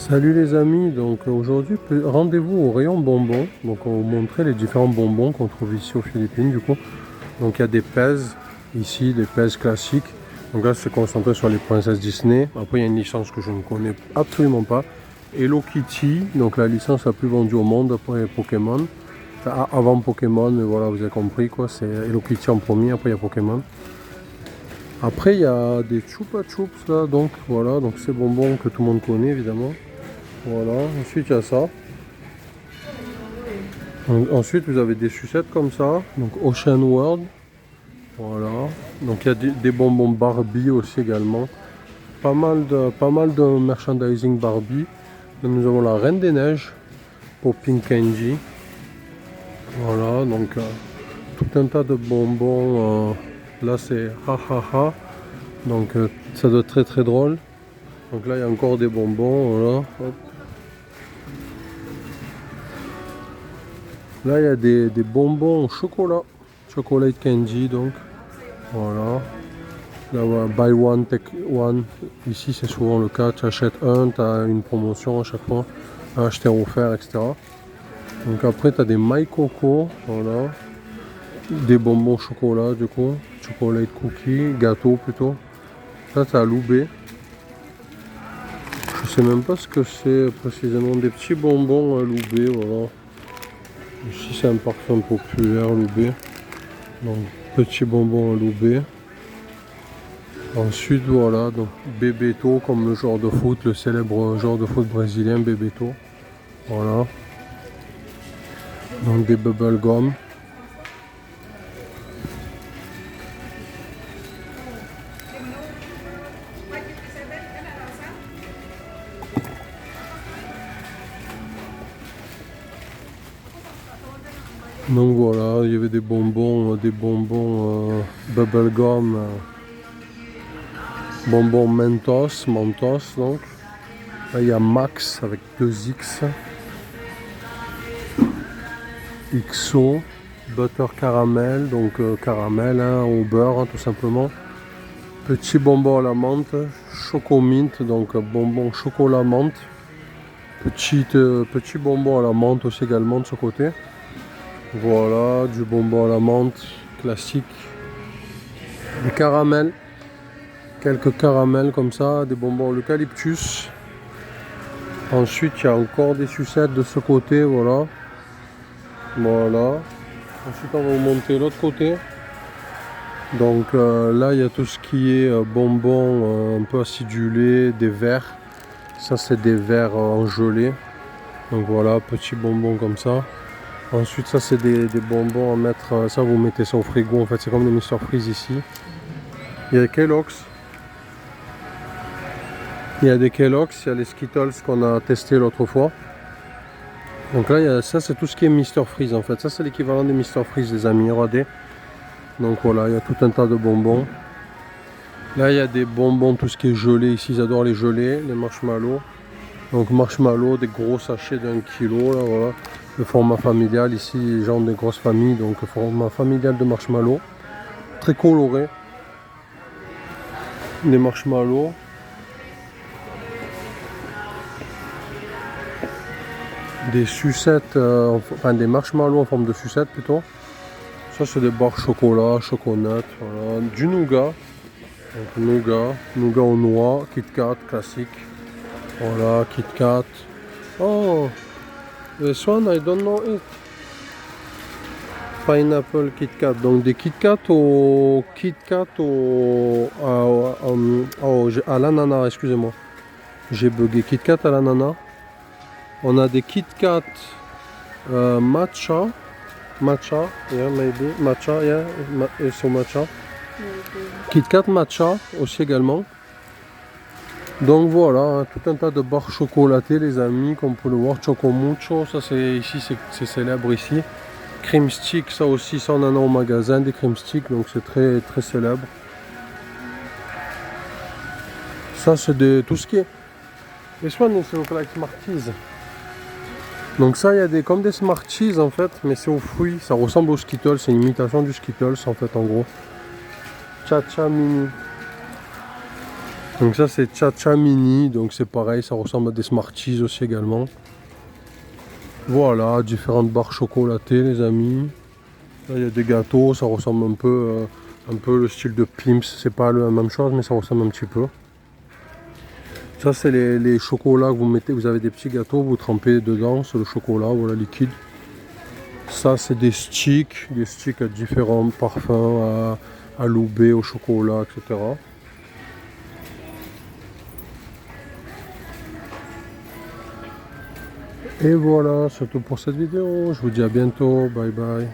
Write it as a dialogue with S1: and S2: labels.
S1: Salut les amis, donc aujourd'hui rendez-vous au rayon bonbons. Donc on va vous montrer les différents bonbons qu'on trouve ici aux Philippines du coup. Donc il y a des pèses ici, des pèses classiques. Donc là c'est concentré sur les princesses Disney. Après il y a une licence que je ne connais absolument pas. Hello Kitty, donc la licence la plus vendue au monde après Pokémon. Enfin, avant Pokémon, mais voilà vous avez compris quoi, c'est Hello Kitty en premier, après il y a Pokémon. Après il y a des Chupa Chups là, donc voilà, donc ces bonbons que tout le monde connaît évidemment. Voilà, ensuite il y a ça. Donc, ensuite vous avez des sucettes comme ça, donc Ocean World. Voilà, donc il y a des bonbons Barbie aussi également. Pas mal de merchandising Barbie. Là, nous avons la Reine des Neiges, Popping Candy. Voilà, donc tout un tas de bonbons. Là c'est ha ha ha. Donc ça doit être très très drôle. Donc là il y a encore des bonbons. Voilà. Hop. Là, il y a des bonbons au chocolat. Chocolate candy, donc. Voilà. Là, voilà, buy one, take one. Ici, c'est souvent le cas. Tu achètes un, tu as une promotion à chaque fois. Un acheter offert, etc. Donc après, tu as des My Coco. Voilà. Des bonbons au chocolat, du coup. Chocolate cookie, gâteau plutôt. Là, tu as Loubet. Je sais même pas ce que c'est précisément. Des petits bonbons à Loubet, voilà. Ici c'est un parfum populaire, Loubet. Donc petit bonbon à Loubet. Ensuite voilà, donc Bebeto comme le joueur de foot, le célèbre joueur de foot brésilien Bebeto. Voilà. Donc des bubble gum. Donc voilà, il y avait des bonbons bubble gum. Bonbons Mentos donc. Là il y a Max avec 2X. XO, butter caramel, donc caramel hein, au beurre hein, tout simplement. Petit bonbon à la menthe, choco mint, donc bonbon chocolat menthe. Petit bonbon à la menthe aussi également de ce côté. Voilà, du bonbon à la menthe classique. Des caramels. Quelques caramels comme ça, des bonbons eucalyptus. Ensuite, il y a encore des sucettes de ce côté, voilà. Voilà. Ensuite, on va monter l'autre côté. Donc là, il y a tout ce qui est bonbons un peu acidulés, des verres. Ça, c'est des verres en gelée. Donc voilà, petits bonbons comme ça. Ensuite, ça, c'est des bonbons à mettre. Ça, vous mettez ça au frigo. En fait, c'est comme des Mr Freeze ici. Il y a Kellogg's. Il y a des Kellogg's, il y a les Skittles qu'on a testé l'autre fois. Donc là, ça, c'est tout ce qui est Mr Freeze en fait. Ça, c'est l'équivalent des Mr Freeze, les amis. Regardez. Donc voilà, il y a tout un tas de bonbons. Là, il y a des bonbons, tout ce qui est gelé. Ici, ils adorent les gelés, les marshmallows. Donc marshmallows, des gros sachets d'1 kilo. Là, voilà. Le format familial. Ici, les gens ont des grosses familles. Donc le format familial de marshmallows. Très coloré. Des marshmallows. Des sucettes, enfin des marshmallows en forme de sucette plutôt. Ça c'est des barres chocolat, choconat, voilà. Du nougat. Donc nougat aux noix, Kit Kat classique. Voilà, Kit Kat. Oh, this one I don't know it. Pineapple Kit Kat. Donc des Kit Kat à l'ananas, excusez-moi. J'ai bugué. Kit Kat à l'ananas. On a des Kit Kat matcha, yeah, maybe, matcha, yeah, so matcha. Kit Kat matcha aussi également. Donc voilà, hein, tout un tas de barres chocolatées les amis, comme vous pouvez le voir, Choco Mucho, ça c'est ici, c'est célèbre ici. Cream Stick, ça aussi, ça on en a au magasin, des Cream Stick, donc c'est très très célèbre. Ça c'est de tout ce qui est... This one is look like Smarties. Donc ça, il y a comme des Smarties en fait, mais c'est aux fruits. Ça ressemble aux Skittles, c'est une imitation du Skittles en fait, en gros. Cha-cha mini. Donc ça c'est Cha-Cha Mini, donc c'est pareil, ça ressemble à des Smarties aussi également. Voilà, différentes barres chocolatées les amis. Là il y a des gâteaux, ça ressemble un peu le style de Pimps, c'est pas la même chose mais ça ressemble un petit peu. Ça c'est les chocolats que vous mettez, vous avez des petits gâteaux, vous trempez dedans, c'est le chocolat, voilà liquide. Ça c'est des sticks à différents parfums, à loubet, au chocolat, etc. Et voilà, c'est tout pour cette vidéo. Je vous dis à bientôt. Bye bye.